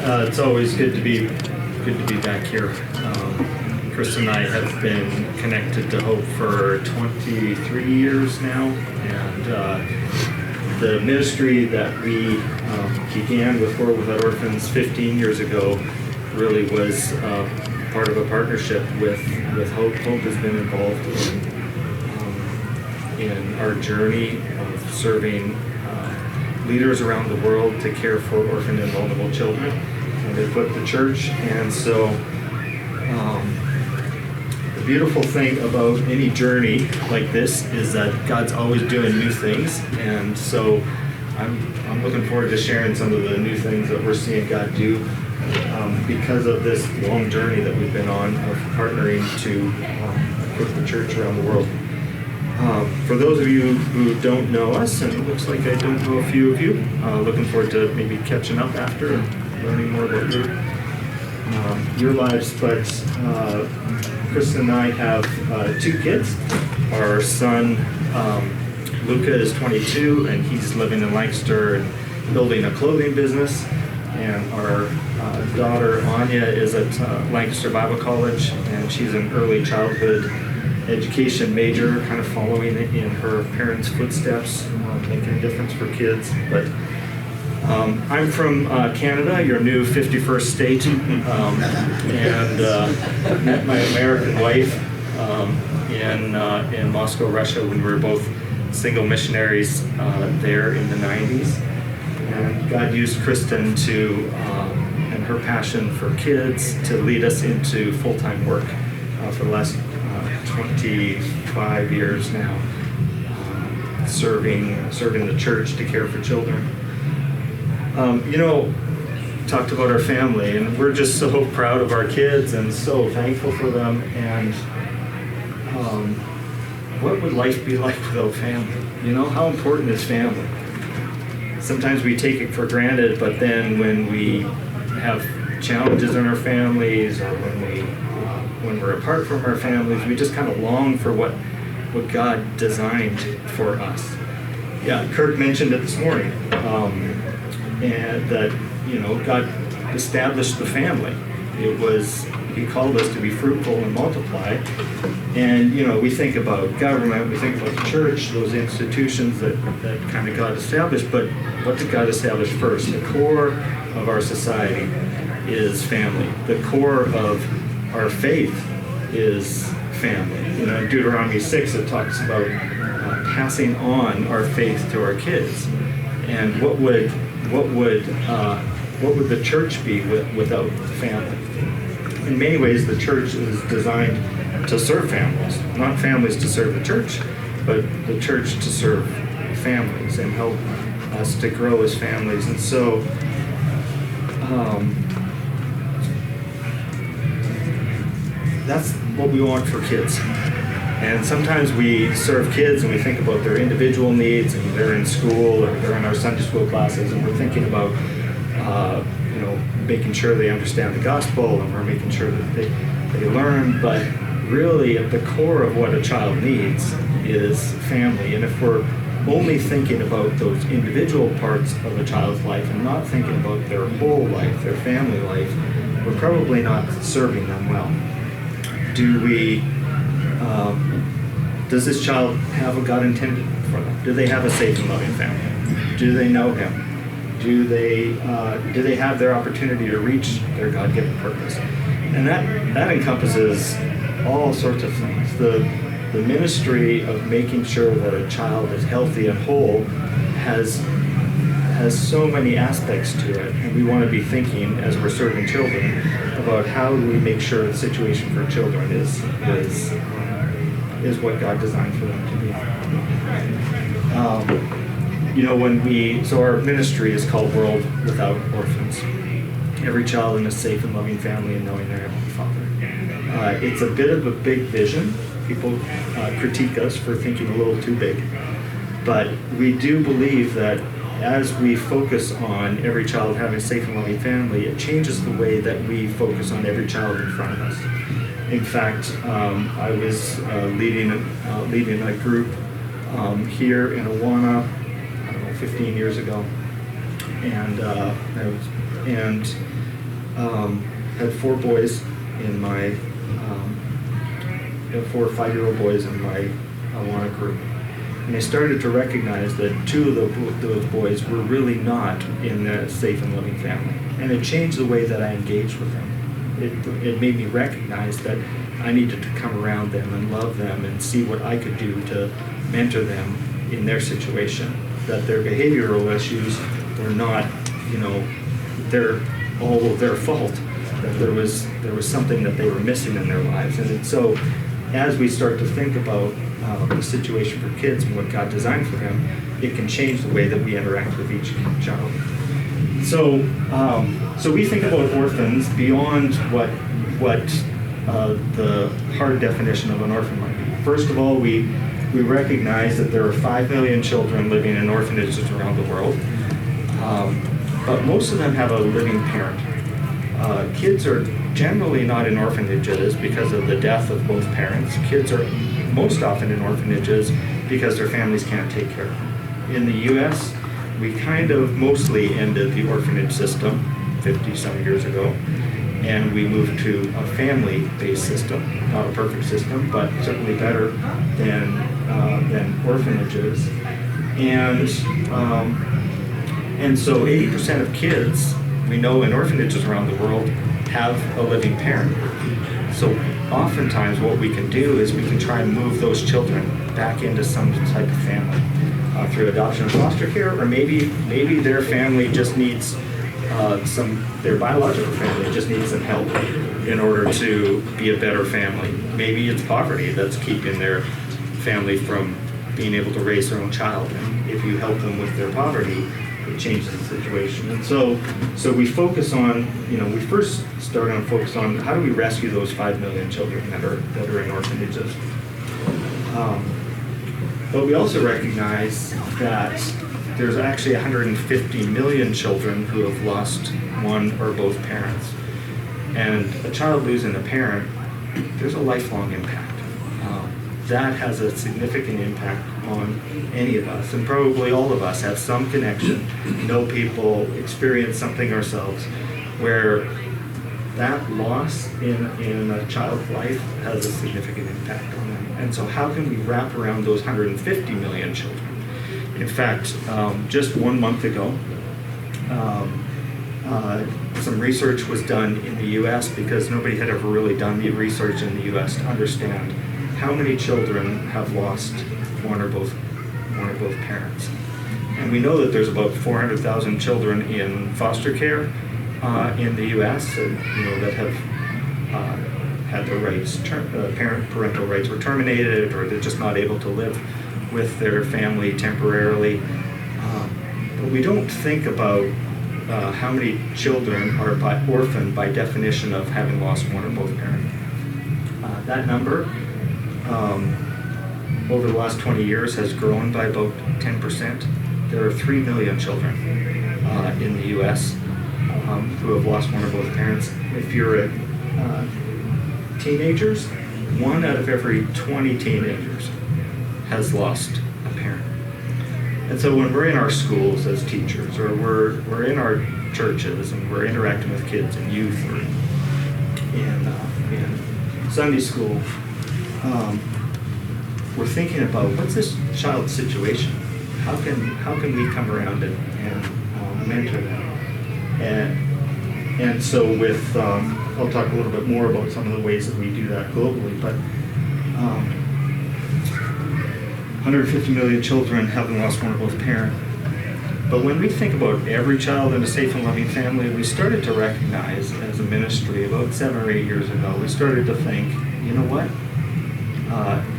It's always good to be back here. Chris and I have been connected to Hope for 23 years now, and the ministry that we began with World Without Orphans 15 years ago really was part of a partnership with Hope. Hope has been involved in our journey of serving leaders around the world to care for orphaned and vulnerable children. And they put the church, and so the beautiful thing about any journey like this is that God's always doing new things, and so I'm looking forward to sharing some of the new things that we're seeing God do because of this long journey that we've been on of partnering to equip the church around the world. For those of you who don't know us, and it looks like I don't know a few of you, looking forward to maybe catching up after and learning more about your lives. But Chris and I have 2 kids. Our son Luca is 22, and he's living in Lancaster and building a clothing business. And our daughter Anya is at Lancaster Bible College, and she's an early childhood education major, kind of following in her parents' footsteps, making a difference for kids. But I'm from Canada, your new 51st state, and met my American wife in Moscow, Russia, when we were both single missionaries there in the 90s. And God used Kristen and her passion for kids to lead us into full-time work for the last 25 years now, serving the church to care for children. Talked about our family, and we're just so proud of our kids and so thankful for them. And what would life be like without family? How important is family? Sometimes we take it for granted, but then when we have challenges in our families, or when we're apart from our families, we just kind of long for what God designed for us. Yeah, Kirk mentioned it this morning, and that God established the family. He called us to be fruitful and multiply. And we think about government, we think about the church, those institutions that kind of God established. But what did God establish first? The core of our society is family. The core of our faith is family. In Deuteronomy 6, it talks about passing on our faith to our kids. And what would the church be without family? In many ways, the church is designed to serve families, not families to serve the church, but the church to serve families and help us to grow as families. And so that's what we want for kids. And sometimes we serve kids and we think about their individual needs, and they're in school or they're in our Sunday school classes, and we're thinking about making sure they understand the gospel, and we're making sure that they learn. But really, at the core of what a child needs is family. And if we're only thinking about those individual parts of a child's life and not thinking about their whole life, their family life, we're probably not serving them well. Does this child have what God intended for them? Do they have a safe and loving family? Do they know Him? Do they have their opportunity to reach their God-given purpose? And that encompasses all sorts of things. The ministry of making sure that a child is healthy and whole has so many aspects to it, and we want to be thinking, as we're serving children, about how do we make sure the situation for children is what God designed for them to be. So our ministry is called World Without Orphans. Every child in a safe and loving family and knowing their Heavenly Father. It's a bit of a big vision. People critique us for thinking a little too big. But we do believe that as we focus on every child having a safe and loving family, it changes the way that we focus on every child in front of us. In fact, I was leading a group here in Awana, 15 years ago, and had 4 boys in my, 4 or 5-year-old boys in my Awana group. And I started to recognize that 2 of those boys were really not in a safe and loving family. And it changed the way that I engaged with them. It made me recognize that I needed to come around them and love them and see what I could do to mentor them in their situation. That their behavioral issues were not, all their fault. That there was something that they were missing in their lives. And so, as we start to think about the situation for kids and what God designed for them, it can change the way that we interact with each child. So we think about orphans beyond what the hard definition of an orphan might be. First of all, we recognize that there are 5 million children living in orphanages around the world, but most of them have a living parent. Kids are generally not in orphanages because of the death of both parents. Kids are most often in orphanages because their families can't take care of them. In the U.S., we kind of mostly ended the orphanage system 50-some years ago, and we moved to a family-based system. Not a perfect system, but certainly better than orphanages. And so 80% of kids we know in orphanages around the world have a living parent. So oftentimes what we can do is we can try and move those children back into some type of family through adoption or foster care, or maybe their family just needs their biological family just needs some help in order to be a better family. Maybe it's poverty that's keeping their family from being able to raise their own child. And if you help them with their poverty, it changes the situation. And so we focus on, we first start on focus on how do we rescue those 5 million children that are in orphanages. But we also recognize that there's actually 150 million children who have lost one or both parents. And a child losing a parent, there's a lifelong impact. That has a significant impact on any of us, and probably all of us have some connection, know people, experience something ourselves, where that loss in a child's life has a significant impact on them. And so how can we wrap around those 150 million children? In fact, just 1 month ago, some research was done in the U.S. because nobody had ever really done the research in the U.S. to understand how many children have lost one or both parents. And we know that there's about 400,000 children in foster care in the U.S. That have had their rights, parental rights were terminated, or they're just not able to live with their family temporarily. But we don't think about how many children are orphaned by definition of having lost one or both parents. That number over the last 20 years has grown by about 10%. There are 3 million children in the U.S. Who have lost one or both parents. If you're at teenagers, 1 out of every 20 teenagers has lost a parent. And so when we're in our schools as teachers, or we're in our churches and we're interacting with kids and youth, or in Sunday school, we're thinking about what's this child's situation? How can we come around and mentor them? And so with I'll talk a little bit more about some of the ways that we do that globally, but 150 million children having lost one or both parents. But when we think about every child in a safe and loving family, we started to recognize as a ministry about 7 or 8 years ago, we started to think, you know what?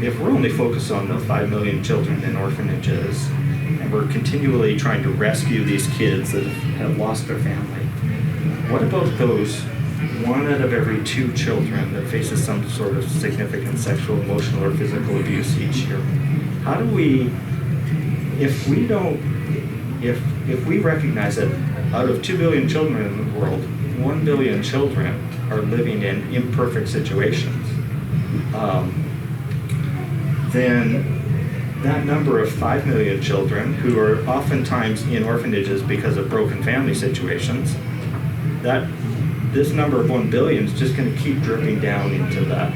If we're only focused on the 5 million children in orphanages, and we're continually trying to rescue these kids that have lost their family, what about those 1 out of every 2 children that faces some sort of significant sexual, emotional, or physical abuse each year? How do we, if we recognize that out of 2 billion children in the world, 1 billion children are living in imperfect situations, then that number of 5 million children who are oftentimes in orphanages because of broken family situations, that this number of 1 billion is just going to keep dripping down into that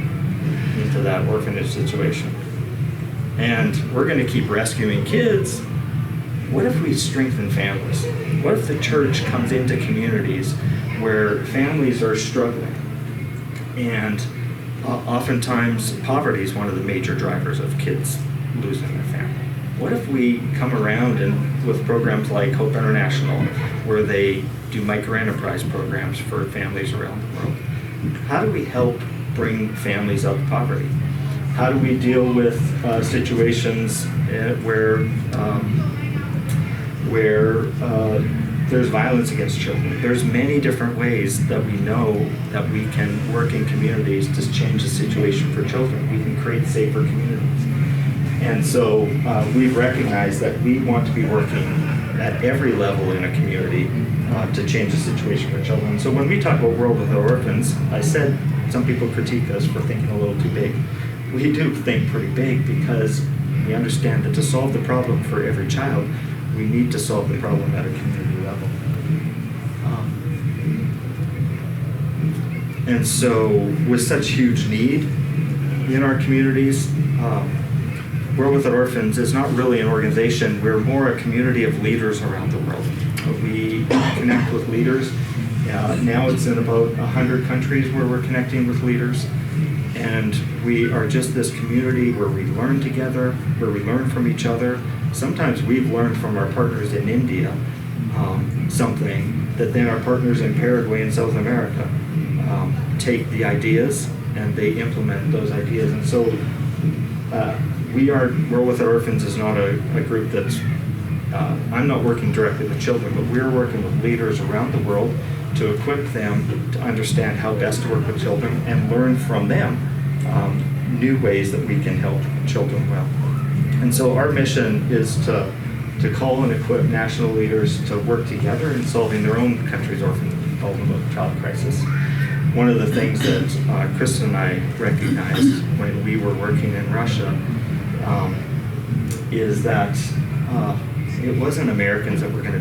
orphanage situation. And we're going to keep rescuing kids. What if we strengthen families? What if the church comes into communities where families are struggling? And oftentimes poverty is one of the major drivers of kids losing their family. What if we come around and with programs like Hope International, where they do micro-enterprise programs for families around the world? How do we help bring families out of poverty? How do we deal with situations where there's violence against children? There's many different ways that we know that we can work in communities to change the situation for children. We can create safer communities. And so we've recognized that we want to be working at every level in a community to change the situation for children. So when we talk about World Without Orphans, I said some people critique us for thinking a little too big. We do think pretty big because we understand that to solve the problem for every child, we need to solve the problem at a community level. And so with such huge need in our communities, World Without Orphans is not really an organization. We're more a community of leaders around the world. We connect with leaders. Now it's in about 100 countries where we're connecting with leaders. And we are just this community where we learn together, where we learn from each other. Sometimes we've learned from our partners in India something that then our partners in Paraguay and South America take the ideas and they implement those ideas. And so World Without Orphans is not a group that's, I'm not working directly with children, but we're working with leaders around the world to equip them to understand how best to work with children and learn from them new ways that we can help children well. And so our mission is to call and equip national leaders to work together in solving their own country's orphan vulnerable child crisis. One of the things that Kristen and I recognized when we were working in Russia is that it wasn't Americans that were going to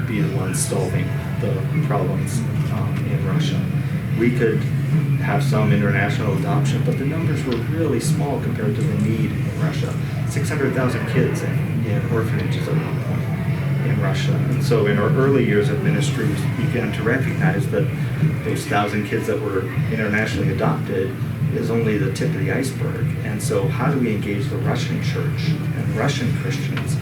be the ones solving the problems in Russia. We could have some international adoption, but the numbers were really small compared to the need in Russia. 600,000 kids in orphanages at one point in Russia. And so in our early years of ministry, we began to recognize that those 1,000 kids that were internationally adopted is only the tip of the iceberg. And so how do we engage the Russian church and Russian Christians?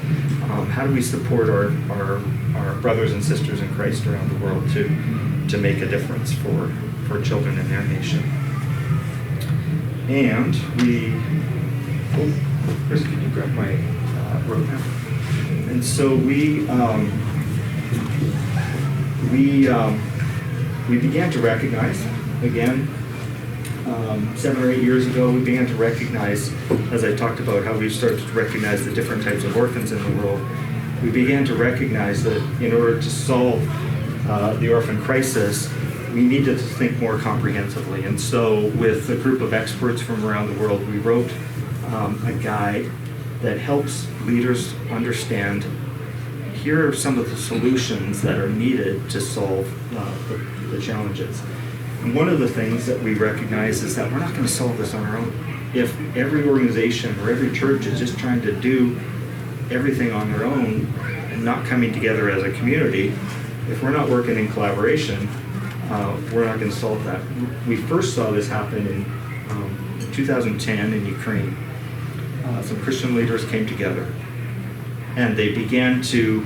How do we support our brothers and sisters in Christ around the world to make a difference for children in their nation? And Chris, can you grab my roadmap? And so we began to recognize, again, 7 or 8 years ago, we began to recognize, as I talked about how we started to recognize the different types of orphans in the world, we began to recognize that in order to solve the orphan crisis, we needed to think more comprehensively. And so with a group of experts from around the world, we wrote a guide that helps leaders understand, here are some of the solutions that are needed to solve the challenges. And one of the things that we recognize is that we're not going to solve this on our own. If every organization or every church is just trying to do everything on their own and not coming together as a community, if we're not working in collaboration, we're not going to solve that. We first saw this happen in 2010 in Ukraine. Some Christian leaders came together and they began to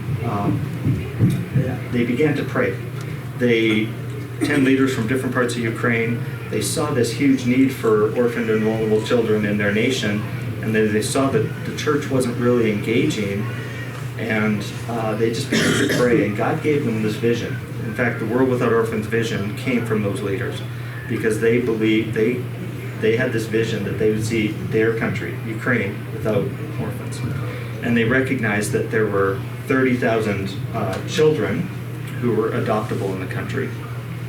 pray. 10 leaders from different parts of Ukraine, they saw this huge need for orphaned and vulnerable children in their nation, and then they saw that the church wasn't really engaging, and they just began to pray, and God gave them this vision. In fact, the World Without Orphans vision came from those leaders, because they believed, they had this vision that they would see their country, Ukraine, without orphans. And they recognized that there were 30,000 children who were adoptable in the country,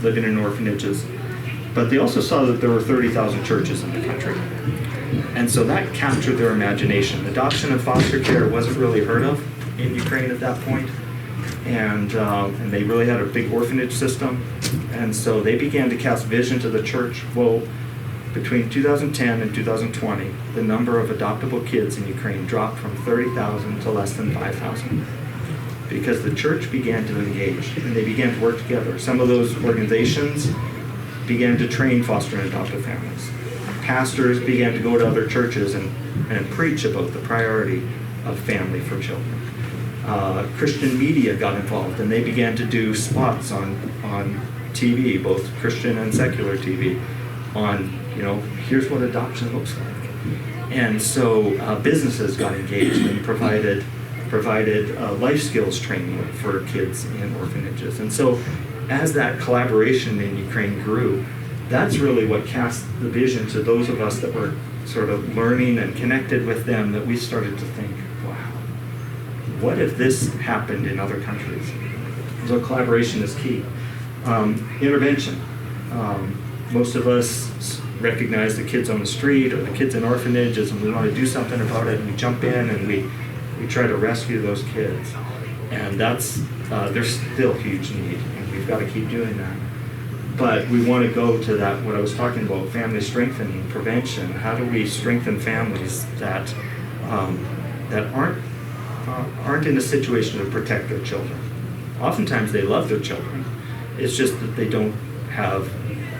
living in orphanages. But they also saw that there were 30,000 churches in the country. And so that captured their imagination. Adoption and foster care wasn't really heard of in Ukraine at that point. And they really had a big orphanage system. And so they began to cast vision to the church. Well, between 2010 and 2020, the number of adoptable kids in Ukraine dropped from 30,000 to less than 5,000 because the church began to engage and they began to work together. Some of those organizations began to train foster and adoptive families. Pastors began to go to other churches and preach about the priority of family for children. Christian media got involved and they began to do spots on TV, both Christian and secular TV, on, here's what adoption looks like. And so businesses got engaged and provided life skills training for kids in orphanages. And so as that collaboration in Ukraine grew, that's really what cast the vision to those of us that were sort of learning and connected with them, that we started to think, wow, what if this happened in other countries? So collaboration is key. Intervention. Most of us recognize the kids on the street or the kids in orphanages, and we want to do something about it, and we jump in and we try to rescue those kids. And that's, there's still huge need, and we've got to keep doing that. But we want to go to that, what I was talking about, family strengthening, prevention. How do we strengthen families that aren't in a situation to protect their children? Oftentimes they love their children. It's just that they don't have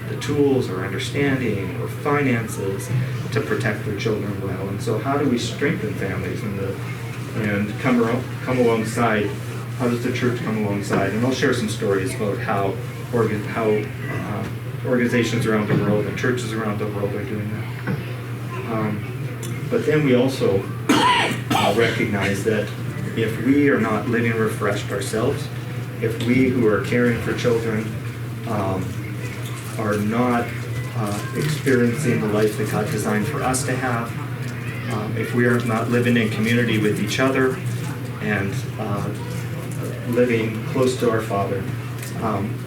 the tools or understanding or finances to protect their children well. And so how do we strengthen families and come alongside? How does the church come alongside? And I'll share some stories about how organizations around the world and churches around the world are doing that. But then we also recognize that if we are not living refreshed ourselves, if we who are caring for children are not experiencing the life that God designed for us to have, if we are not living in community with each other and living close to our Father,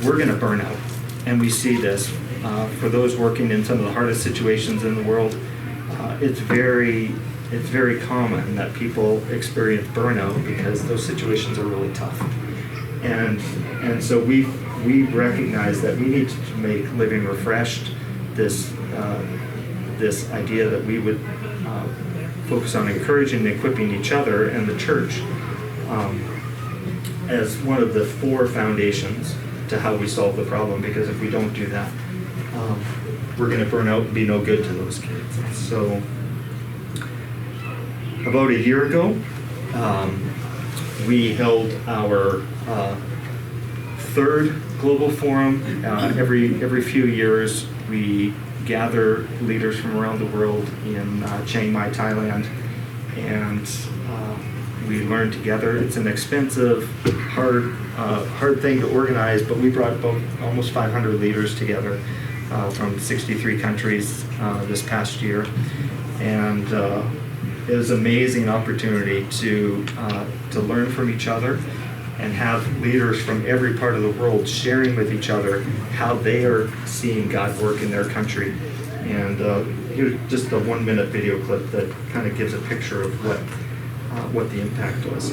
we're going to burn out. And we see this for those working in some of the hardest situations in the world. It's very common that people experience burnout because those situations are really tough. And so we recognize that we need to make living refreshed this idea that we would focus on encouraging and equipping each other and the church as one of the 4 foundations to how we solve the problem, because if we don't do that, we're going to burn out and be no good to those kids. So about a year ago, we held our 3rd global forum. Every few years, we gather leaders from around the world in Chiang Mai, Thailand, and we learn together. It's an expensive, hard thing to organize, but we brought almost 500 leaders together from 63 countries this past year, and it was an amazing opportunity to learn from each other and have leaders from every part of the world sharing with each other how they are seeing God work in their country. And here's just a 1-minute video clip that kind of gives a picture of what the impact was.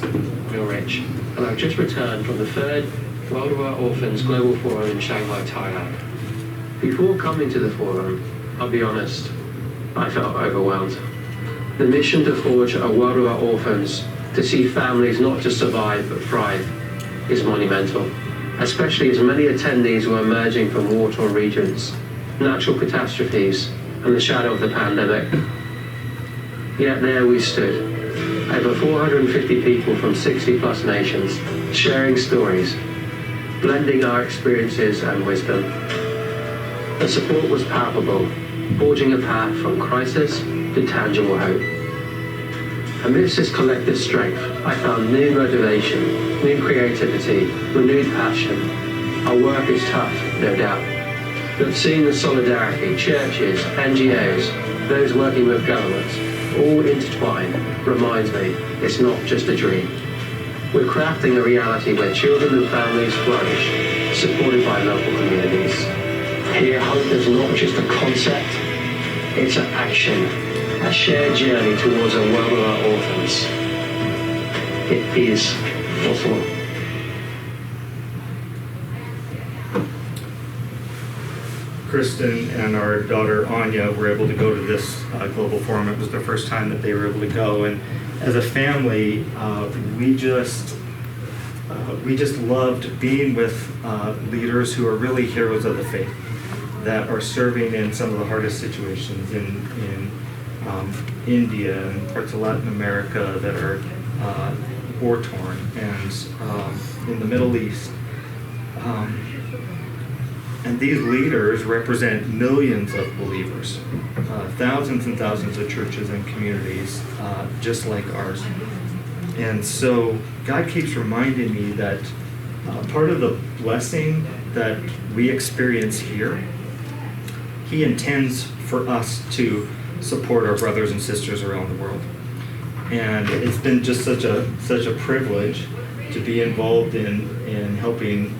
Real Rich. And I've just returned from the 3rd World War Orphans Global Forum in Chiang Mai, Thailand. Before coming to the forum, I'll be honest, I felt overwhelmed. The mission to forge a world without orphans, to see families not just survive but thrive, is monumental, especially as many attendees were emerging from war-torn regions, natural catastrophes, and the shadow of the pandemic. Yet there we stood, over 450 people from 60+ nations, sharing stories, blending our experiences and wisdom. The support was palpable, forging a path from crisis to tangible hope. Amidst this collective strength, I found new motivation, new creativity, renewed passion. Our work is tough, no doubt, but seeing the solidarity, churches, NGOs, those working with governments, all intertwined, reminds me it's not just a dream. We're crafting a reality where children and families flourish, supported by local communities. Here, hope is not just a concept, it's an action, a shared journey towards a world without orphans. It is possible. Kristen and our daughter Anya were able to go to this global forum. It was the first time that they were able to go, and as a family, we just loved being with leaders who are really heroes of the faith, that are serving in some of the hardest situations in India and parts of Latin America that are war-torn, and in the Middle East. And these leaders represent millions of believers, thousands and thousands of churches and communities, just like ours. And so God keeps reminding me that part of the blessing that we experience here, He intends for us to support our brothers and sisters around the world. And it's been just such a privilege to be involved in helping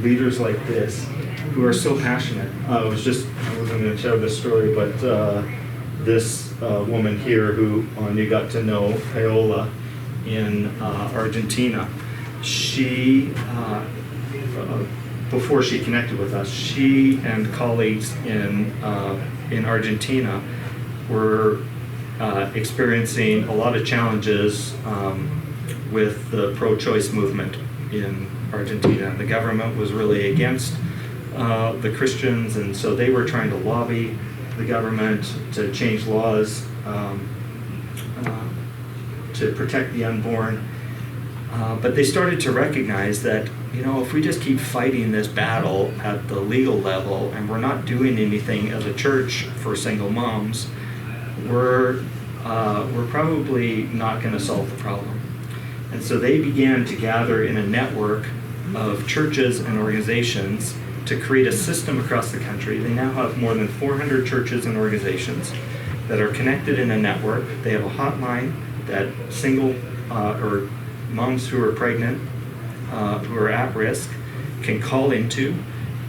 leaders like this who are so passionate. I wasn't going to share this story, but this woman here who you got to know, Paola, in Argentina, she, before she connected with us, she and colleagues in Argentina were experiencing a lot of challenges with the pro-choice movement in Argentina. The government was really against the Christians, and so they were trying to lobby the government to change laws to protect the unborn. But they started to recognize that, if we just keep fighting this battle at the legal level and we're not doing anything as a church for single moms, we're probably not going to solve the problem. And so they began to gather in a network of churches and organizations to create a system across the country. They now have more than 400 churches and organizations that are connected in a network. They have a hotline that single or moms who are pregnant, who are at risk, can call into,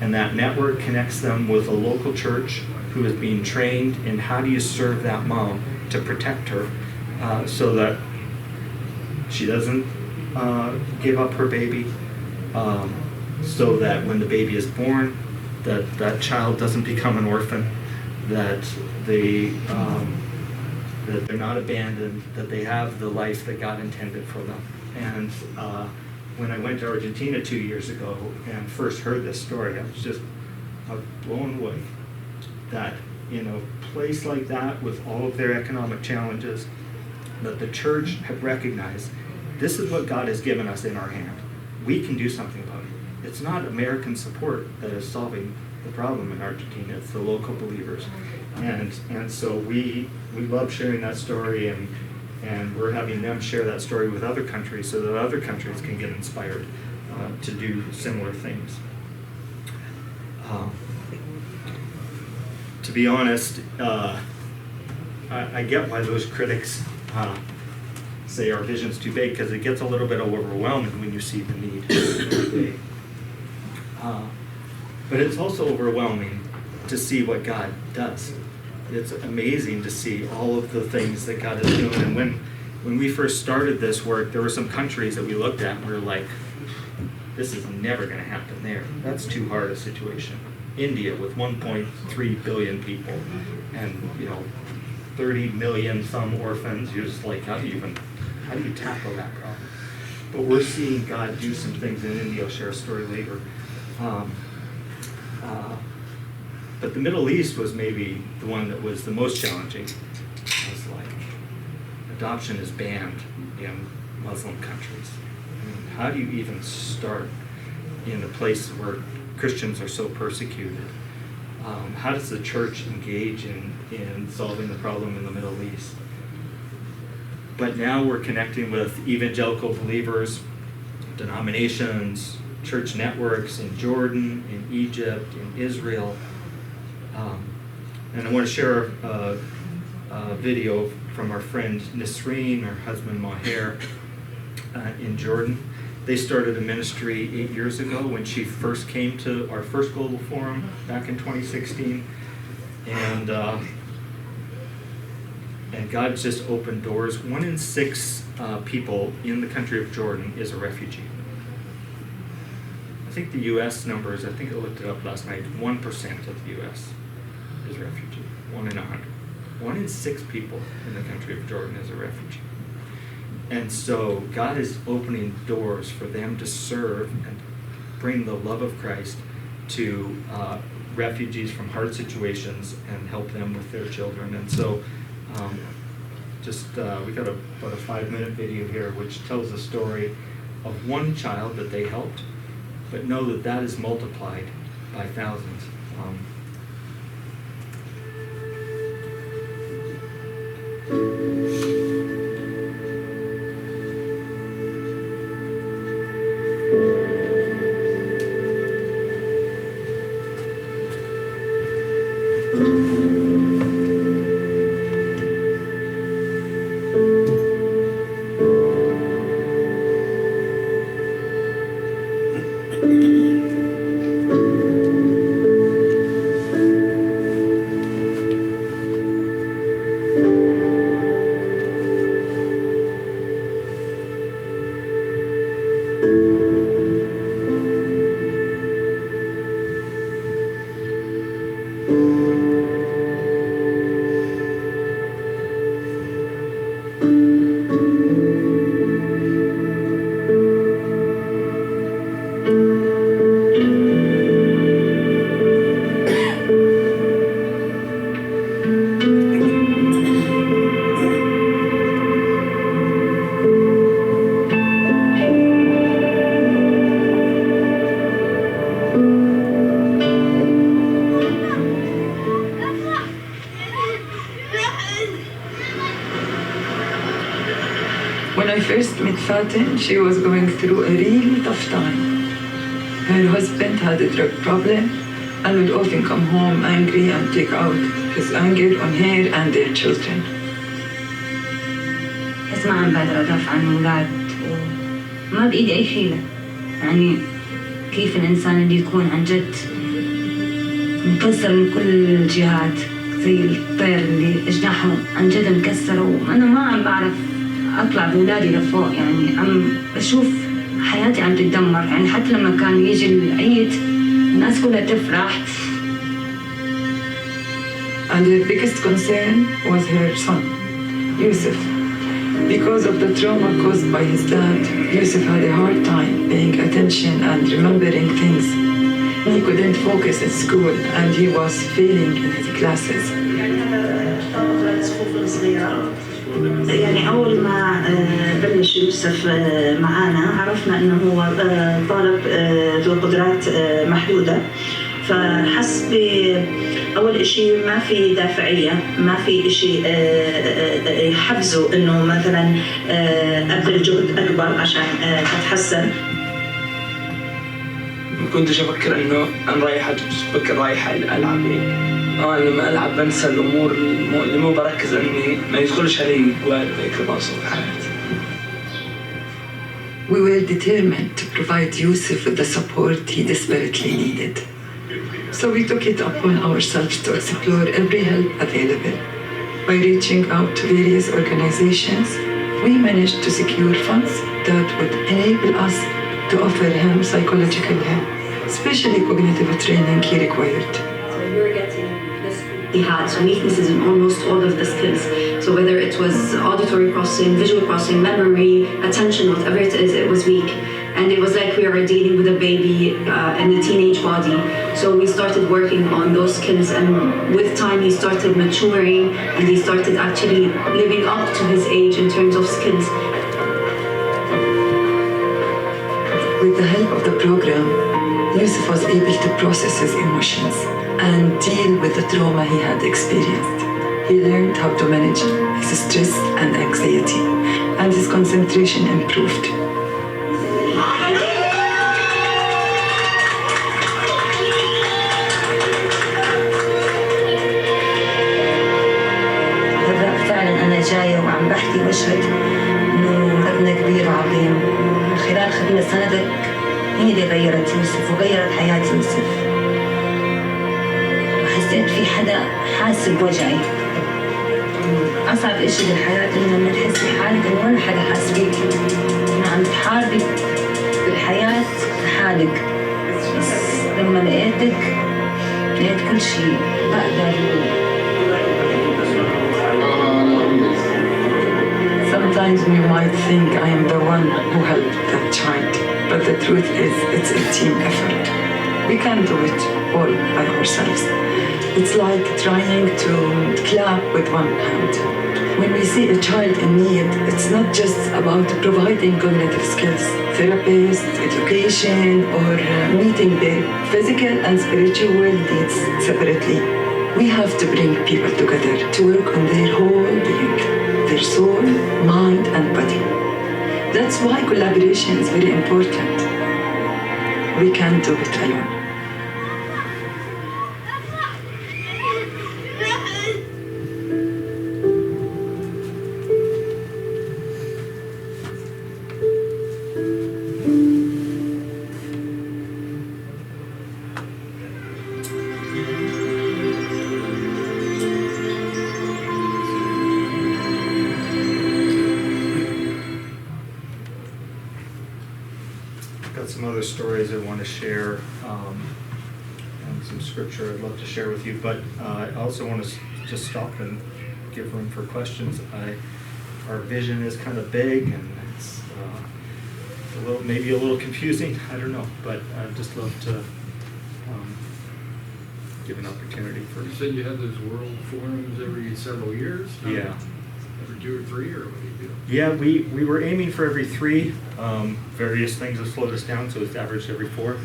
and that network connects them with a local church who is being trained in how do you serve that mom to protect her so that she doesn't give up her baby, so that when the baby is born, that child doesn't become an orphan, that they're not abandoned, that they have the life that God intended for them. And when I went to Argentina 2 years ago and first heard this story, I was just blown away that in a place like that with all of their economic challenges, that the church had recognized this is what God has given us in our hand. We can do something about it. It's not American support that is solving the problem in Argentina, it's the local believers. And so we love sharing that story, and we're having them share that story with other countries so that other countries can get inspired to do similar things. To be honest, I get why those critics say our vision's too big, because it gets a little bit overwhelming when you see the need every day. But it's also overwhelming to see what God does. It's amazing to see all of the things that God is doing. And when we first started this work, there were some countries that we looked at and we were like, this is never going to happen there. That's too hard a situation. India with 1.3 billion people and 30 million some orphans. You're just like, how do you tackle that problem? But we're seeing God do some things in India. I'll share a story later. But the Middle East was maybe the one that was the most challenging. It was like, adoption is banned in Muslim countries. I mean, how do you even start in a place where Christians are so persecuted? How does the church engage in solving the problem in the Middle East? But now we're connecting with evangelical believers, denominations, church networks in Jordan, in Egypt, in Israel. And I want to share a video from our friend Nisreen, her husband Maher, in Jordan. They started a ministry 8 years ago when she first came to our first global forum back in 2016. And God just opened doors. 1 in 6 people in the country of Jordan is a refugee. think the U.S. numbers, I think I looked it up last night, 1% of the U.S. is refugee, 1 in 100. 1 in 6 people in the country of Jordan is a refugee. And so God is opening doors for them to serve and bring the love of Christ to refugees from hard situations and help them with their children. And so we got about a 5-minute video here which tells a story of one child that they helped, but know that that is multiplied by thousands. When I first met Fatin, she was going through a really tough time. Her husband had a drug problem and would often come home angry and take out his anger on her and their children. بس ما عم بقدر أدافع عن الأولاد وما بإيدي أي حيلة. يعني كيف الإنسان اللي يكون عن جد مكسر من كل الجهات زي الطير اللي أجناحه عن جد مكسرة وأنا ما عم بعرف أطلع بأولادي لفوق. يعني عم بشوف حياتي عم تتدمر. يعني حتى لما كان يجي العيد الناس كلها تفرح. And her biggest concern was her son, Yusuf. Because of the trauma caused by his dad, Yusuf had a hard time paying attention and remembering things. He couldn't focus in school and he was failing in his classes. يعني أول ما بلش يوسف معانا عرفنا إنه هو طالب ذو قدرات محدودة، فحس أول إشي ما في دافعية، ما في إشي يحفزه إنه مثلا أبذل جهد أكبر عشان أتحسن. كنتش أفكر إنه أنا رايح أفكر رايح ألعب لما ألعب بنسى الأمور اللي مو بركز إني ما يدخلش علي جوال ويكرباص وحياتي. We were determined to provide Yusuf with the support he desperately needed. So we took it upon ourselves to explore every help available. By reaching out to various organizations, we managed to secure funds that would enable us to offer him psychological help, especially cognitive training he required. He had some weaknesses in almost all of the skills. So whether it was auditory processing, visual processing, memory, attention, whatever it is, it was weak. And it was like we were dealing with a baby in a teenage body. So we started working on those skills, and with time he started maturing and he started actually living up to his age in terms of skills. With the help of the program, Yusuf was able to process his emotions and deal with the trauma he had experienced. He learned how to manage his stress and anxiety, and his concentration improved. فعلا أنا جاية وعم بحكي وأشهد إنه ربنا كبير وعظيم. خلال خدمة سندك هي اللي غيرت يوسف وغيرت حياة يوسف. وحسيت في حدا حاسس بوجعي. أصعب إشي بالحياة إنه لما تحسي حالك إنه ولا حدا حاسس بيكي. إنه عم تحاربي بالحياة لحالك لما لقيتك لقيت كل شيء بقدر. Sometimes we might think I am the one who helped that child, but the truth is it's a team effort. We can't do it all by ourselves. It's like trying to clap with one hand. When we see a child in need, it's not just about providing cognitive skills, therapist, education, or meeting their physical and spiritual needs separately. We have to bring people together to work on their whole being, their soul, mind, and body. That's why collaboration is very important. We can't do it alone. Got some other stories I want to share, and some scripture I'd love to share with you, but I also want to just stop and give room for questions. Our vision is kind of big, and it's maybe a little confusing, I don't know, but I'd just love to give an opportunity for... You said you had those world forums every several years? Yeah. Every 2 or 3, or what do you do? Yeah, we were aiming for every 3. Various things have slowed us down, so it's averaged every 4.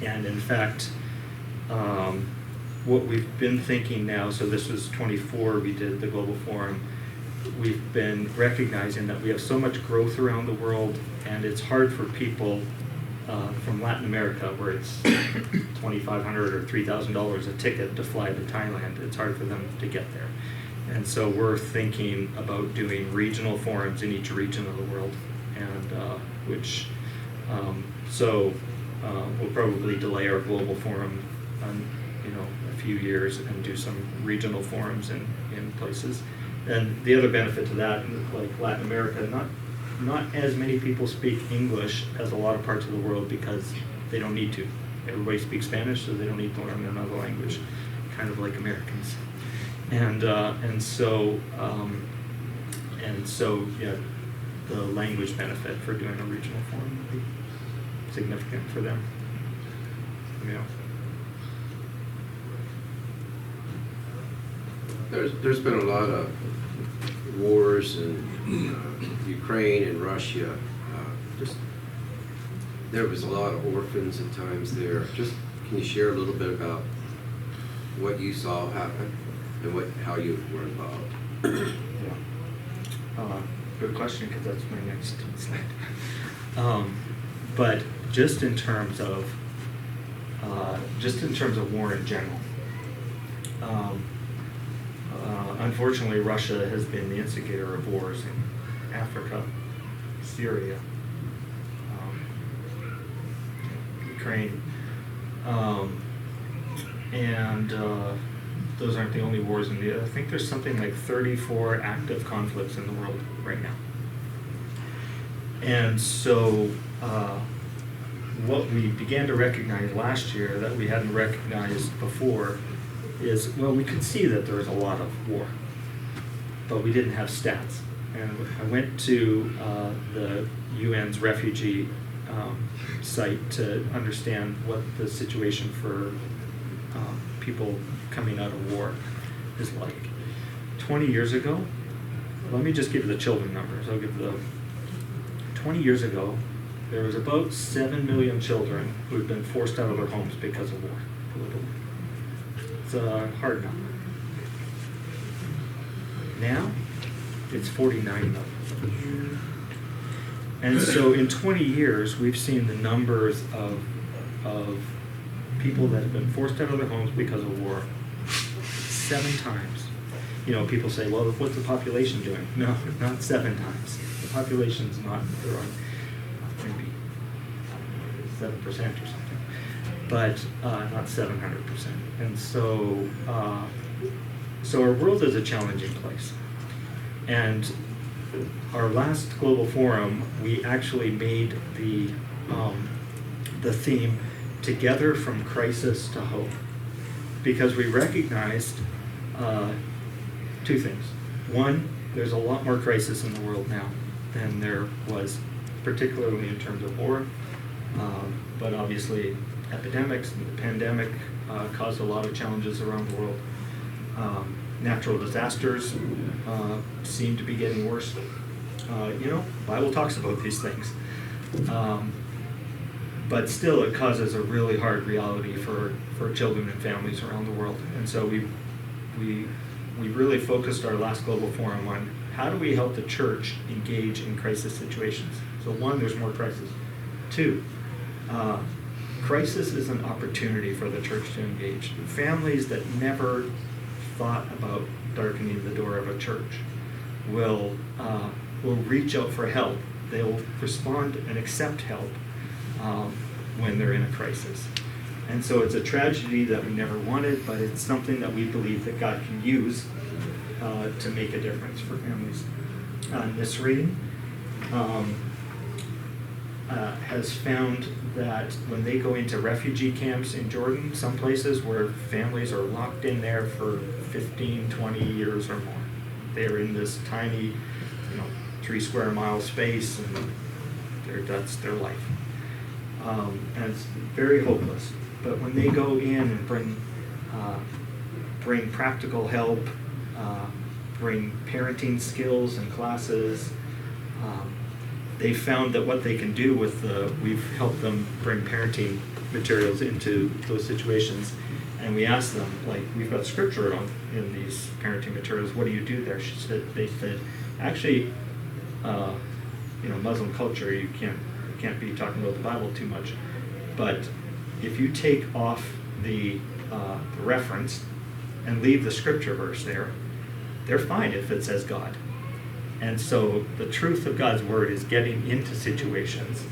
And in fact, what we've been thinking now, so this was 24, we did the Global Forum, we've been recognizing that we have so much growth around the world, and it's hard for people from Latin America, where it's $2,500 or $3,000 a ticket to fly to Thailand. It's hard for them to get there. And so we're thinking about doing regional forums in each region of the world, and we'll probably delay our global forum a few years and do some regional forums in places. And the other benefit to that, like Latin America, not as many people speak English as a lot of parts of the world because they don't need to. Everybody speaks Spanish, so they don't need to learn another language, kind of like Americans. And so yeah, the language benefit for doing a regional forum would be significant for them. Yeah. There's been a lot of wars in Ukraine and Russia. There was a lot of orphans at times there. Just can you share a little bit about what you saw happen and how you were involved? Yeah. Good question, because that's my next slide. But just in terms of war in general. Unfortunately, Russia has been the instigator of wars in Africa, Syria, Ukraine, and those aren't the only wars in the. I think there's something like 34 active conflicts in the world right now. And so, what we began to recognize last year that we hadn't recognized before is, well, we could see that there was a lot of war, but we didn't have stats. And I went to the UN's refugee site to understand what the situation for people coming out of war is like. 20 years ago, let me just give you the children numbers. 20 years ago, there was about 7 million children who had been forced out of their homes because of war, political war. It's a hard number. Now, it's 49 million. And so in 20 years, we've seen the numbers of people that have been forced out of their homes because of war 7 times. You know, people say, well, what's the population doing? No, not 7 times. The population's not growing, maybe 7% or something, but not 700%. And so, so our world is a challenging place. And our last global forum, we actually made the theme together from crisis to hope, because we recognized two things. One, there's a lot more crisis in the world now than there was, particularly in terms of war, but obviously epidemics and the pandemic caused a lot of challenges around the world. Natural disasters seem to be getting worse. Bible talks about these things. But still, it causes a really hard reality for children and families around the world. And so we really focused our last global forum on how do we help the church engage in crisis situations. So one, there's more crisis. Two, crisis is an opportunity for the church to engage. Families that never thought about darkening the door of a church will reach out for help. They'll respond and accept help when they're in a crisis. And so it's a tragedy that we never wanted, but it's something that we believe that God can use to make a difference for families. Nisreen has found that when they go into refugee camps in Jordan, some places where families are locked in there for 15, 20 years or more, they're in this tiny 3 square mile space, and that's their life. And it's very hopeless. But when they go in and bring practical help, bring parenting skills and classes, they found that what they can do with we've helped them bring parenting materials into those situations. And we asked them, we've got scripture in these parenting materials, what do you do there? They said, actually, Muslim culture, you can't be talking about the Bible too much, but if you take off the reference and leave the scripture verse there, they're fine if it says God. And so the truth of God's word is getting into situations.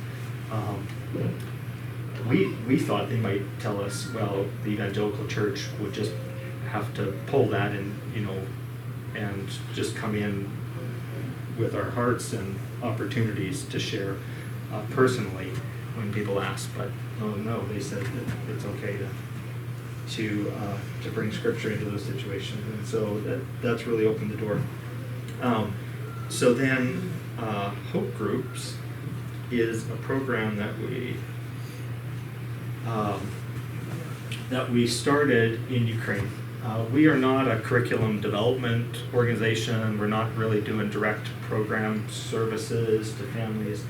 We thought they might tell us, well, the evangelical church would just have to pull that and just come in with our hearts and opportunities to share personally when people ask. But no, they said that it's okay to bring scripture into those situations, and so that's really opened the door. So then, Hope Groups is a program that we started in Ukraine. We are not a curriculum development organization. We're not really doing direct program services to families,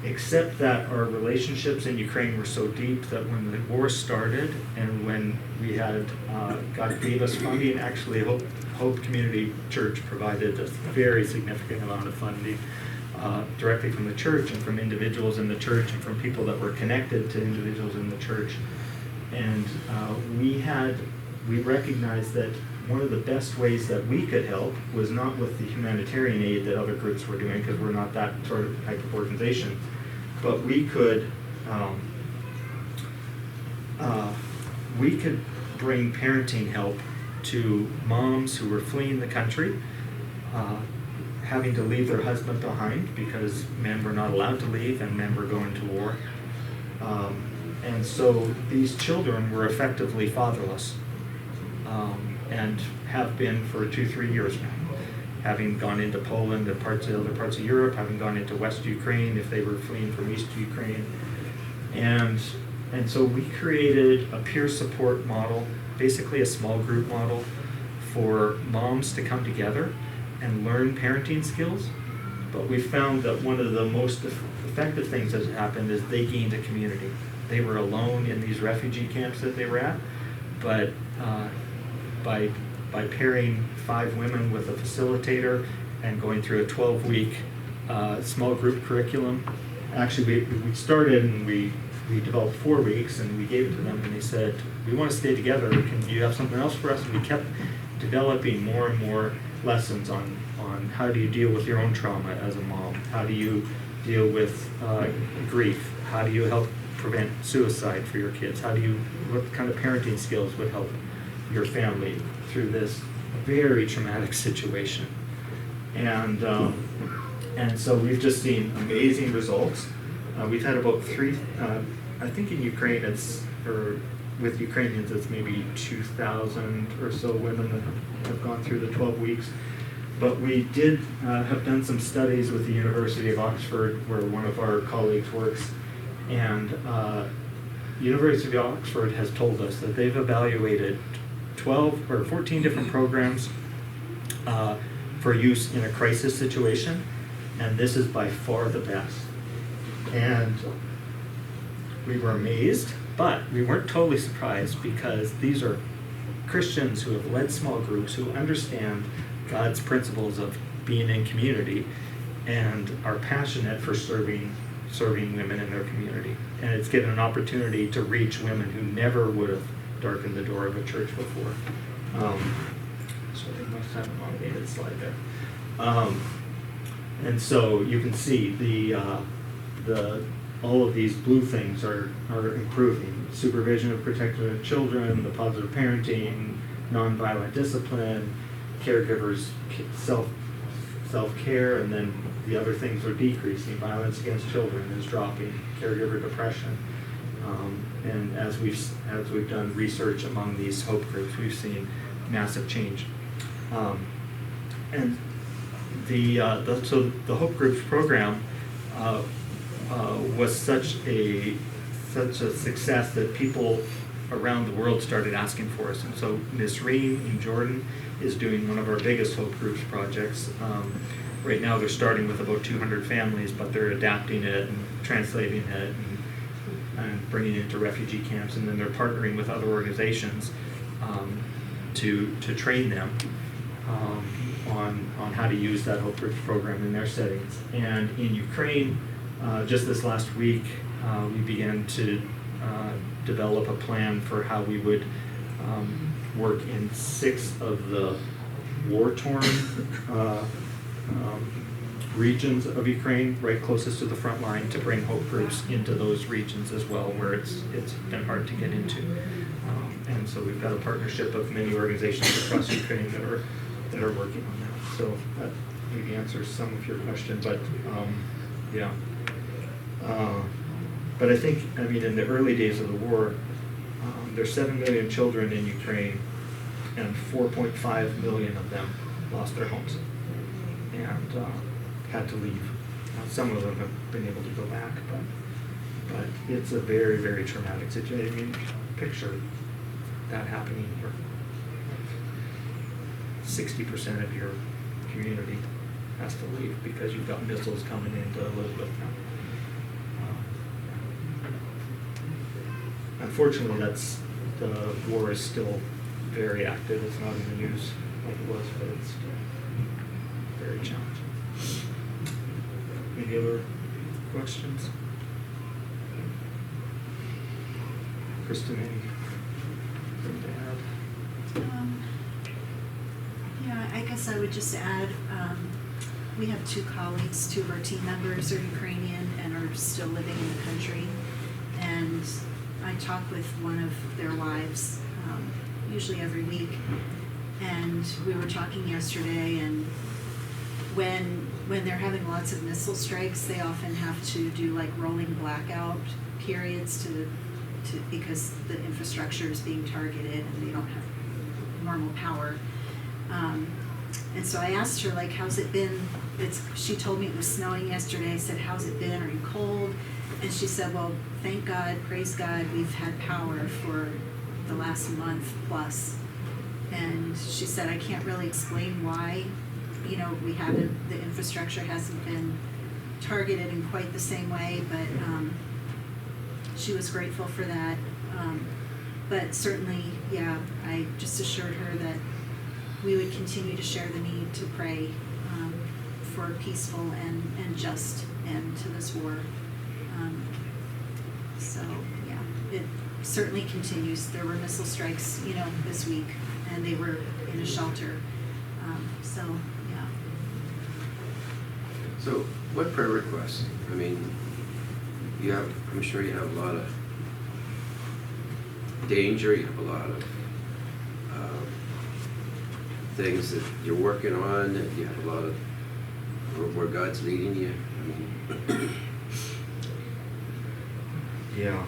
except that our relationships in Ukraine were so deep that when the war started and when we had, God gave us funding, actually Hope Community Church provided a very significant amount of funding directly from the church and from individuals in the church and from people that were connected to individuals in the church. And we recognized that one of the best ways that we could help was not with the humanitarian aid that other groups were doing, because we're not that sort of type of organization, but we could bring parenting help to moms who were fleeing the country, having to leave their husband behind because men were not allowed to leave and men were going to war. And so these children were effectively fatherless, and have been for 2-3 years now, having gone into Poland and other parts of Europe, having gone into West Ukraine if they were fleeing from East Ukraine. And so we created a peer support model, basically a small group model for moms to come together and learn parenting skills. But we found that one of the most effective things that happened is they gained a community. They were alone in these refugee camps that they were at, but by pairing 5 women with a facilitator and going through a 12-week small group curriculum, actually we started and we developed 4 weeks and we gave it to them and they said, we want to stay together, can you have something else for us? And we kept developing more and more lessons on how do you deal with your own trauma as a mom, how do you deal with grief, how do you help prevent suicide for your kids, what kind of parenting skills would help your family through this very traumatic situation. And so we've just seen amazing results. We've had about I think in Ukraine or with Ukrainians, it's maybe 2,000 or so women that have gone through the 12 weeks. But we did have done some studies with the University of Oxford, where one of our colleagues works, and University of Oxford has told us that they've evaluated 12 or 14 different programs for use in a crisis situation, and this is by far the best. And we were amazed, but we weren't totally surprised, because these are Christians who have led small groups, who understand God's principles of being in community and are passionate for serving women in their community. And it's given an opportunity to reach women who never would have darkened the door of a church before. So I must have an automated slide there. And so you can see all of these blue things are improving. Supervision of protected children, the positive parenting, nonviolent discipline, caregivers self-care, and then the other things are decreasing. Violence against children is dropping, caregiver depression. And as we've done research among these hope groups, we've seen massive change. And so the Hope Groups program was such a success that people around the world started asking for us. And so Ms. Reem in Jordan is doing one of our biggest Hope Groups projects. Right now they're starting with about 200 families, but they're adapting it and translating it and bringing it into refugee camps, and then they're partnering with other organizations to train them on how to use that Hope Groups program in their settings. And in Ukraine, just this last week, we began to develop a plan for how we would work in 6 of the war-torn regions of Ukraine, right closest to the front line, to bring Hope Groups into those regions as well, where it's been hard to get into. And so we've got a partnership of many organizations across Ukraine that are working on that. So that maybe answers some of your question, but yeah. But I think, in the early days of the war, there's 7 million children in Ukraine, and 4.5 million of them lost their homes and had to leave. Now, some of them have been able to go back, but it's a very, very traumatic situation. Picture that happening here. 60% of your community has to leave because you've got missiles coming into live with now. Unfortunately, the war is still very active. It's not in the news like it was, but it's still very challenging. Any other questions? Kristen, anything to add? Yeah, I guess I would just add, we have 2 colleagues, 2 of our team members are Ukrainian and are still living in the country. And I talk with one of their wives, usually every week. And we were talking yesterday, and when they're having lots of missile strikes, they often have to do like rolling blackout periods because the infrastructure is being targeted and they don't have normal power. And so I asked her, like, how's it been? She told me it was snowing yesterday. I said, how's it been? Are you cold? And she said, well, thank God, praise God, we've had power for the last month plus. And she said, I can't really explain why, the infrastructure hasn't been targeted in quite the same way, but she was grateful for that. But certainly, yeah, I just assured her that we would continue to share the need to pray for a peaceful and just end to this war. So, yeah, it certainly continues. There were missile strikes, this week, and they were in a shelter. So, yeah. So, what prayer requests? I'm sure you have a lot of danger, you have a lot of things that you're working on, and you have a lot of where God's leading you. Yeah.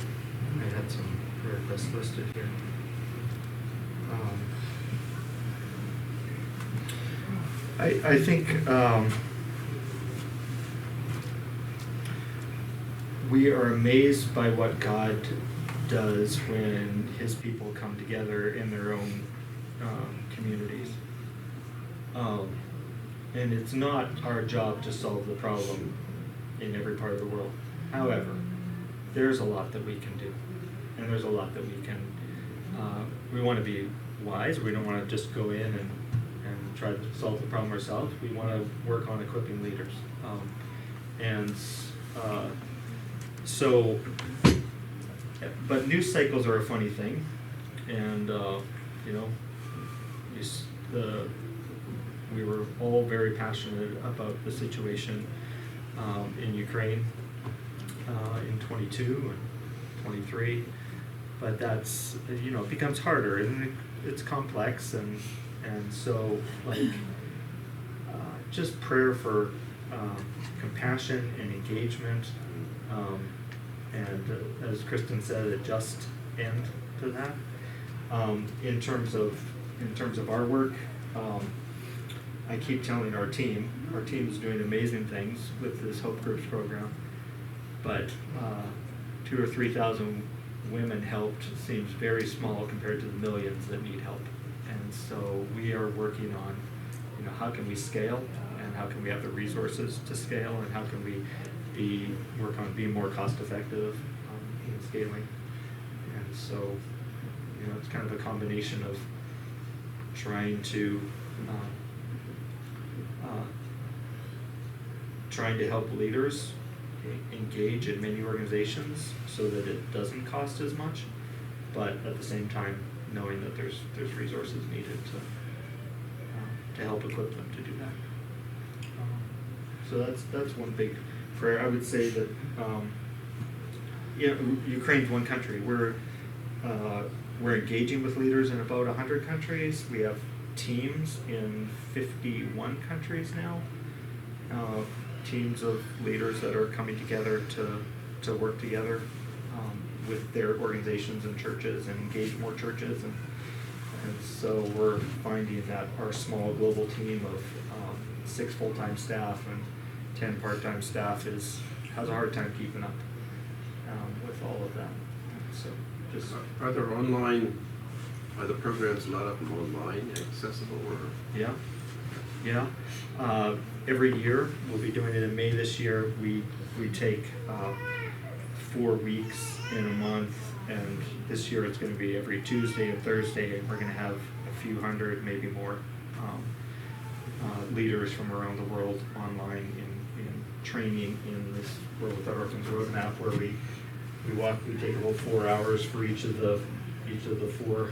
had some prayer requests listed here. I think we are amazed by what God does when His people come together in their own communities. And it's not our job to solve the problem in every part of the world. However, there's a lot that we can do, and there's a lot that we can. We want to be wise. We don't want to just go in and try to solve the problem ourselves. We want to work on equipping leaders. But news cycles are a funny thing, and we were all very passionate about the situation in Ukraine in 22 and 23, but that's, it becomes harder, and it's complex, and so just prayer for compassion and engagement, and as Kristen said, a just end to that. In terms of our work, I keep telling our team is doing amazing things with this Hope Groups program, but 2,000 or 3,000 women helped seems very small compared to the millions that need help. And so we are working on, how can we scale, and how can we have the resources to scale, and how can we work on being more cost effective in scaling. And so, it's kind of a combination of trying to help leaders engage in many organizations so that it doesn't cost as much, but at the same time knowing that there's resources needed to help equip them to do that. So that's one big prayer. I would say that Ukraine's one country. We're engaging with leaders in about 100 countries. We have teams in 51 countries now. Teams of leaders that are coming together to work together with their organizations and churches and engage more churches. And so we're finding that our small global team of 6 full-time staff and 10 part-time staff has a hard time keeping up with all of that. So just are the programs a lot of them online accessible, or? Yeah. Every year, we'll be doing it in May this year. We take 4 weeks in a month, and this year it's going to be every Tuesday and Thursday, and we're going to have a few hundred, maybe more, leaders from around the world online in training in this World Without Orphans roadmap, where we take about 4 hours for each of the 4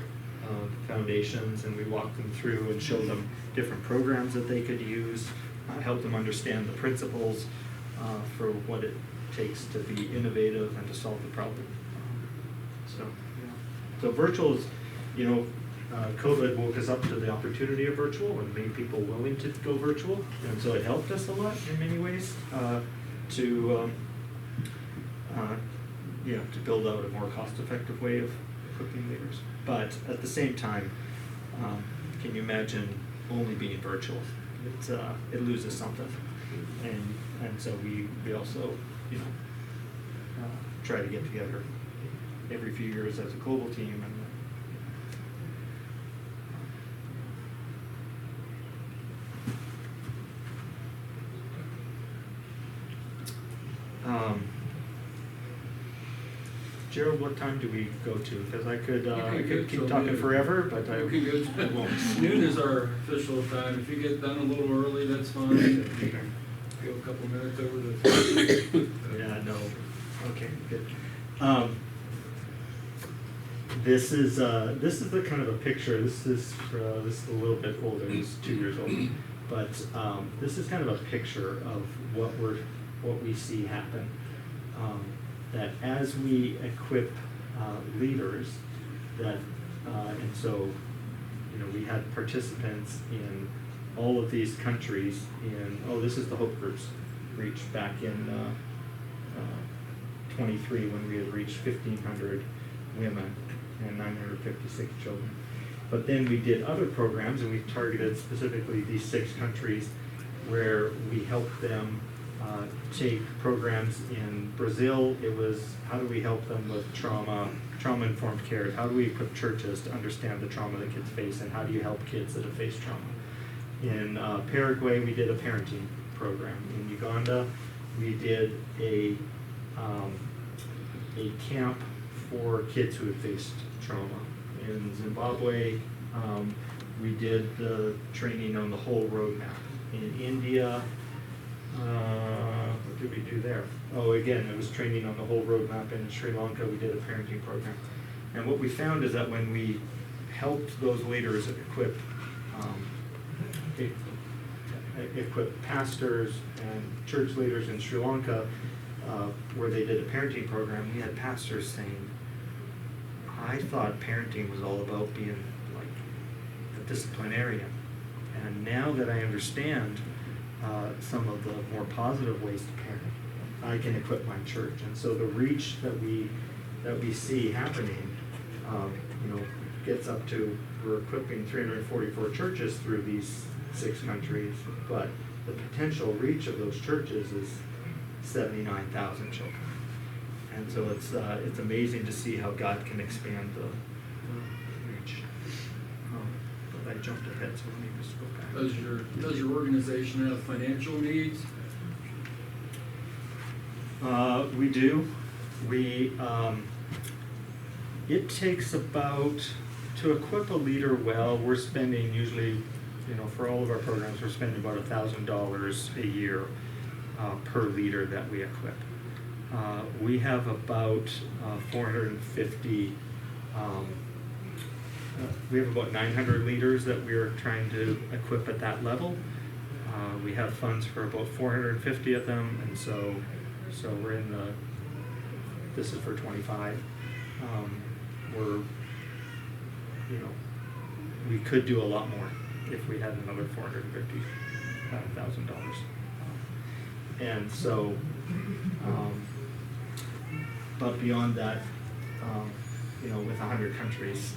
foundations, and we walk them through and show them different programs that they could use, help them understand the principles for what it takes to be innovative and to solve the problem. So virtual is, COVID woke us up to the opportunity of virtual and made people willing to go virtual, and so it helped us a lot in many ways to build out a more cost-effective way of equipping leaders. But at the same time, can you imagine only being virtual? It loses something, and so we also try to get together every few years as a global team. Gerald, what time do we go to? Because I could keep talking forever, but I won't. Noon is our official time. If you get done a little early, that's fine. Go a couple minutes over the time. Yeah, no. Okay, good. This is the kind of a picture. This is a little bit older. It's 2 years old, but this is kind of a picture of what we see happen. That as we equip leaders, and so we had participants in all of these countries. This is the Hope Groups reach back in 23, when we had reached 1,500 women and 956 children. But then we did other programs, and we targeted specifically these 6 countries where we helped them take programs in Brazil. It was, how do we help them with trauma-informed care? How do we equip churches to understand the trauma that kids face, and how do you help kids that have faced trauma? In Paraguay, we did a parenting program. In Uganda, we did a camp for kids who had faced trauma. In Zimbabwe, we did the training on the whole roadmap. In India, what did we do there? Oh, again, it was training on the whole roadmap. In Sri Lanka, we did a parenting program. And what we found is that when we helped those leaders equip pastors and church leaders in Sri Lanka, where they did a parenting program, we had pastors saying, I thought parenting was all about being like a disciplinarian. And now that I understand some of the more positive ways to parent, I can equip my church. And so the reach that we see happening, gets up to, we're equipping 344 churches through these 6 countries, but the potential reach of those churches is 79,000 children. And so it's amazing to see how God can expand the reach. But I jumped ahead, so let me just go back. Does your organization have financial needs? We do. It takes about, to equip a leader well, we're spending usually, for all of our programs, we're spending about $1,000 a year per leader that we equip. We have about 450, we have about 900 leaders that we are trying to equip at that level. We have funds for about 450 of them, and so we're in the, this is for 25. We're, we could do a lot more if we had another $450,000. And so, but beyond that, with 100 countries,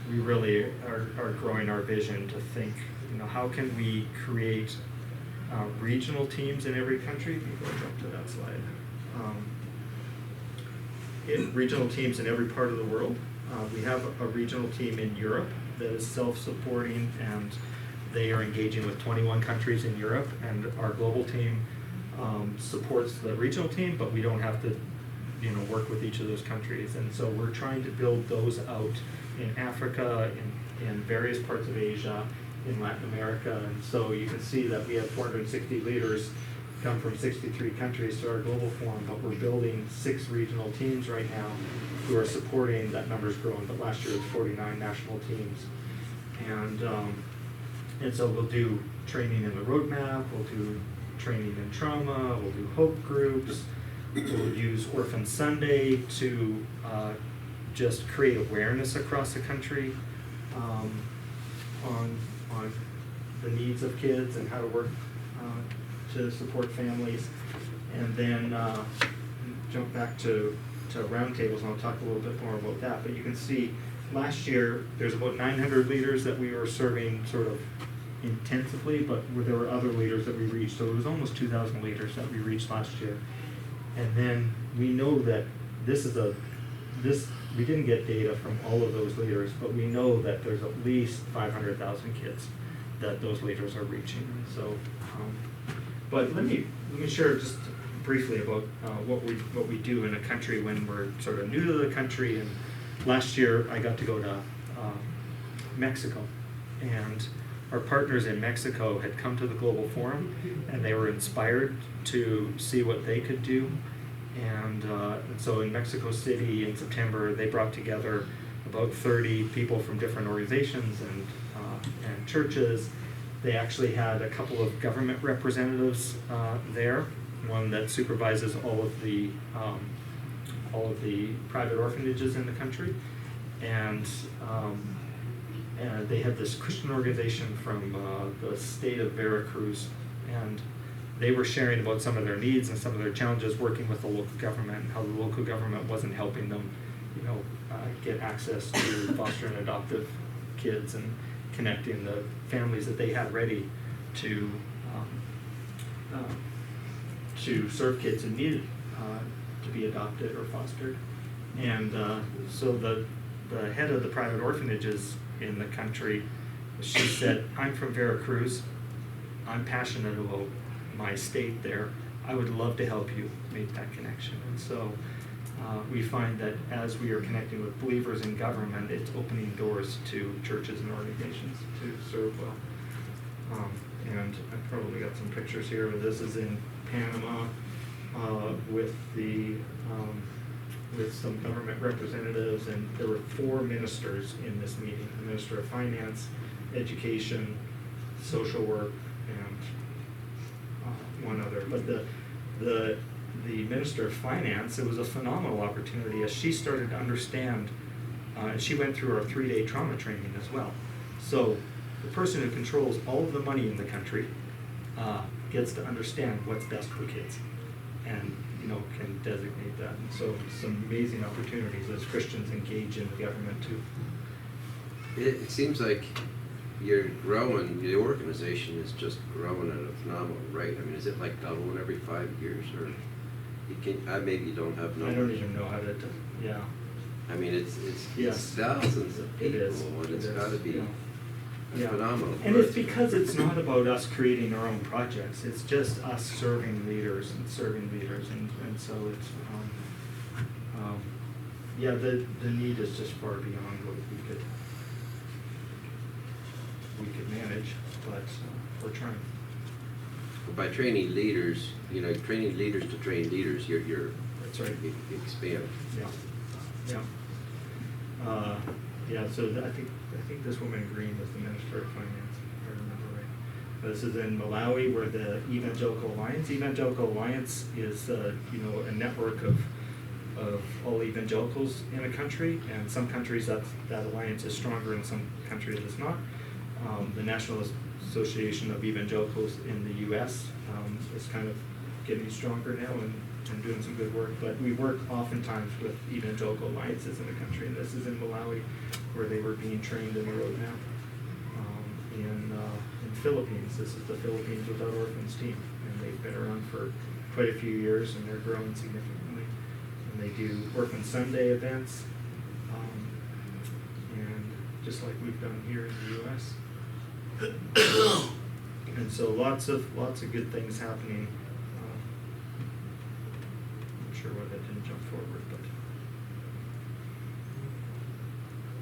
we really are growing our vision to think, how can we create regional teams in every country? Let me go jump to that slide. Regional teams in every part of the world. We have a regional team in Europe that is self-supporting, and they are engaging with 21 countries in Europe, and our global team supports the regional team, but we don't have to work with each of those countries. And so we're trying to build those out in Africa, in various parts of Asia, in Latin America. And so you can see that we have 460 leaders come from 63 countries to our global forum, but we're building 6 regional teams right now who are supporting, that number's growing, but last year it was 49 national teams. And so we'll do training in the roadmap, we'll do training in trauma, we'll do hope groups, we'll use Orphan Sunday to just create awareness across the country on the needs of kids and how to work to support families. And then jump back to roundtables, and I'll talk a little bit more about that. But you can see last year there's about 900 leaders that we were serving sort of intensively, but there were other leaders that we reached. So it was almost 2,000 leaders that we reached last year. And then we know that we didn't get data from all of those leaders, but we know that there's at least 500,000 kids that those leaders are reaching. So, but let me share just briefly about what we do in a country when we're sort of new to the country. And last year I got to go to Mexico, and our partners in Mexico had come to the Global Forum, and they were inspired to see what they could do. And so in Mexico City in September, they brought together about 30 people from different organizations and churches. They actually had a couple of government representatives there, one that supervises all of the private orphanages in the country, and they had this Christian organization from the state of Veracruz, and they were sharing about some of their needs and some of their challenges working with the local government, and how the local government wasn't helping them, get access to foster and adoptive kids and connecting the families that they had ready to serve kids who needed to be adopted or fostered. And so the head of the private orphanages in the country, she said, "I'm from Veracruz. I'm passionate about my state there. I would love to help you make that connection." And so we find that as we are connecting with believers in government, it's opening doors to churches and organizations to serve well. And I probably got some pictures here. This is in Panama with some government representatives, and there were 4 ministers in this meeting: the Minister of Finance, Education, Social Work, and one other. But the Minister of Finance, it was a phenomenal opportunity as she started to understand, and she went through our 3-day trauma training as well. So the person who controls all of the money in the country gets to understand what's best for kids, and can designate that. And so some amazing opportunities as Christians engage in the government too. It seems like you're growing, the organization is just growing at a phenomenal rate. I mean, is it like doubling every 5 years, or you can, maybe you don't have numbers? I don't even know how to, yeah. I mean, it's Yes. thousands of It people, is. and it's It is, got to be yeah. phenomenal. And it's because it's not about us creating our own projects. It's just us serving leaders, and so it's the need is just far beyond what we could manage, but we're trying. By training leaders, training leaders to train leaders, you're That's right. you expand. Yeah. So I think this woman in green was the Minister of Finance, if I remember right. This is in Malawi, where the Evangelical Alliance. Evangelical Alliance is a network of all evangelicals in a country, and some countries that alliance is stronger, and some countries it's not. The National Association of Evangelicals in the U.S. Is kind of getting stronger now and doing some good work, but we work oftentimes with evangelical alliances in the country, and this is in Malawi, where they were being trained in the roadmap. In Philippines, this is the Philippines Without Orphans team, and they've been around for quite a few years, and they're growing significantly. And they do Orphan Sunday events, and just like we've done here in the U.S. And so lots of good things happening. I'm sure why that didn't jump forward,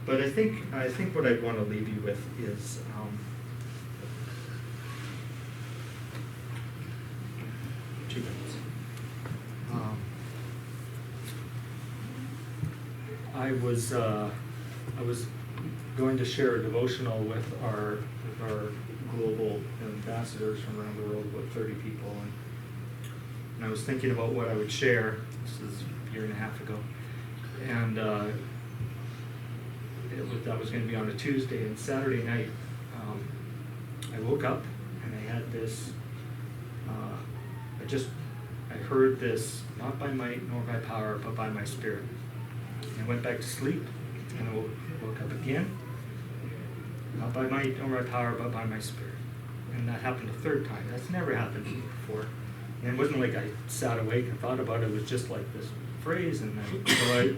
but I think what I'd want to leave you with is 2 minutes. I was going to share a devotional with our global ambassadors from around the world, about 30 people, and I was thinking about what I would share. This is a year and a half ago, and that was going to be on a Tuesday. And Saturday night, I woke up and I had this. I heard this, not by might nor by power, but by my spirit. And I went back to sleep, and I woke up again. Not by might nor by power, but by my spirit. And that happened a 3rd time. That's never happened to me before. And it wasn't like I sat awake and thought about it. It was just like this phrase. And so I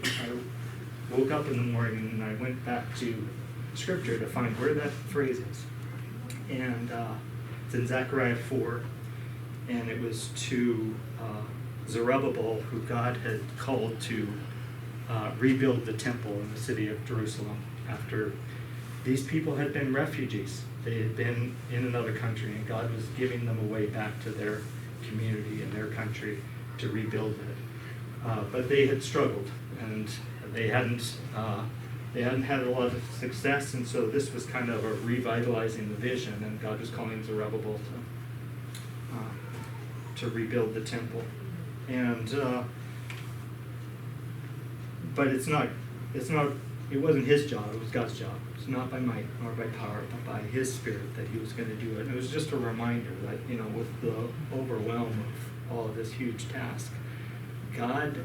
woke up in the morning and I went back to Scripture to find where that phrase is. And it's in Zechariah 4. And it was to Zerubbabel, who God had called to rebuild the temple in the city of Jerusalem after these people had been refugees. They had been in another country, and God was giving them a way back to their community and their country to rebuild it. But they had struggled, and they hadn't had a lot of success, and so this was kind of a revitalizing the vision, and God was calling Zerubbabel to rebuild the temple. And but it's not it wasn't his job, it was God's job. It's not by might nor by power, but by his Spirit that he was going to do it. And it was just a reminder that, you know, with the overwhelm of all of this huge task, God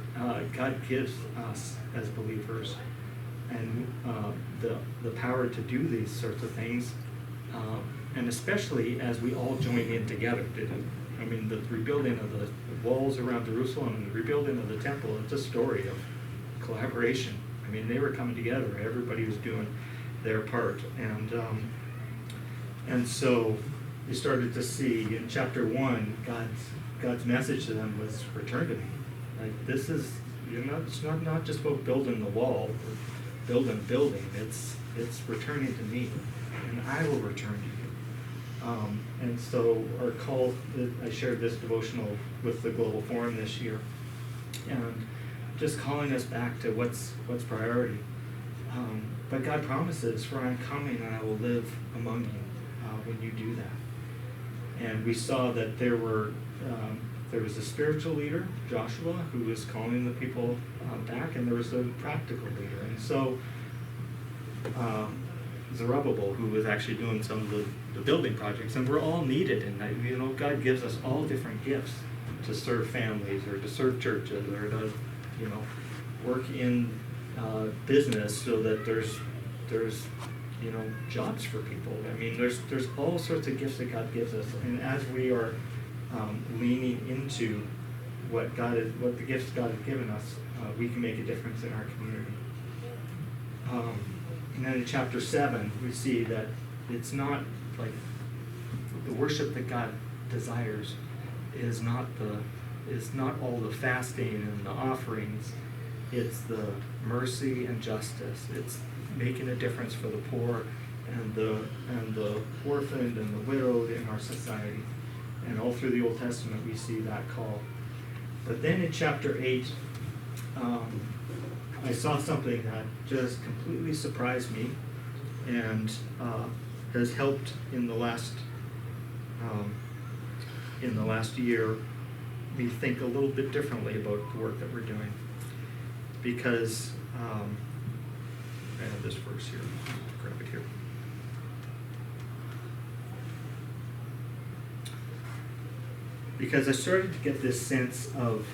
gives us as believers and the power to do these sorts of things, and especially as we all join in together. I mean, the rebuilding of the walls around Jerusalem and the rebuilding of the temple, it's a story of collaboration. I mean, they were coming together. Everybody was doing their part. And so you started to see in chapter 1, God's message to them was, return to me. Like, this is, it's not just about building the wall or building a building. It's returning to me, and I will return to you. And so our call, I shared this devotional with the Global Forum this year, and just calling us back to what's priority. But God promises, for I'm coming and I will live among you when you do that. And we saw that there was a spiritual leader, Joshua, who was calling the people back, and there was a practical leader. And so Zerubbabel, who was actually doing some of the building projects, and we're all needed in that. You know, God gives us all different gifts to serve families or to serve churches or to, you know, work in business so that there's you know, jobs for people. I mean, there's all sorts of gifts that God gives us, and as we are leaning into what the gifts God has given us, we can make a difference in our community. And then in chapter 7, we see that it's not like the worship that God desires is not all the fasting and the offerings. It's the mercy and justice. It's making a difference for the poor and the orphaned and the widowed in our society. And all through the Old Testament, we see that call. But then in chapter 8, I saw something that just completely surprised me and has helped in the last year me think a little bit differently about the work that we're doing. Because I have this verse here. I'll grab it here. Because I started to get this sense of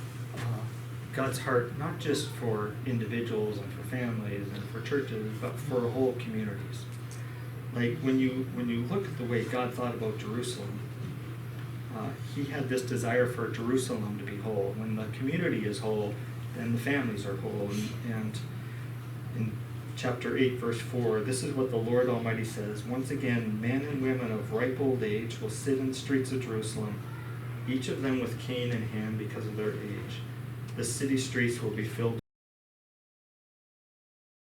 God's heart, not just for individuals and for families and for churches, but for whole communities. Like when you look at the way God thought about Jerusalem, he had this desire for Jerusalem to be whole. When the community is whole, then the families are whole. And in chapter 8, verse 4, this is what the Lord Almighty says: once again, men and women of ripe old age will sit in the streets of Jerusalem, each of them with cane in hand because of their age. The city streets will be filled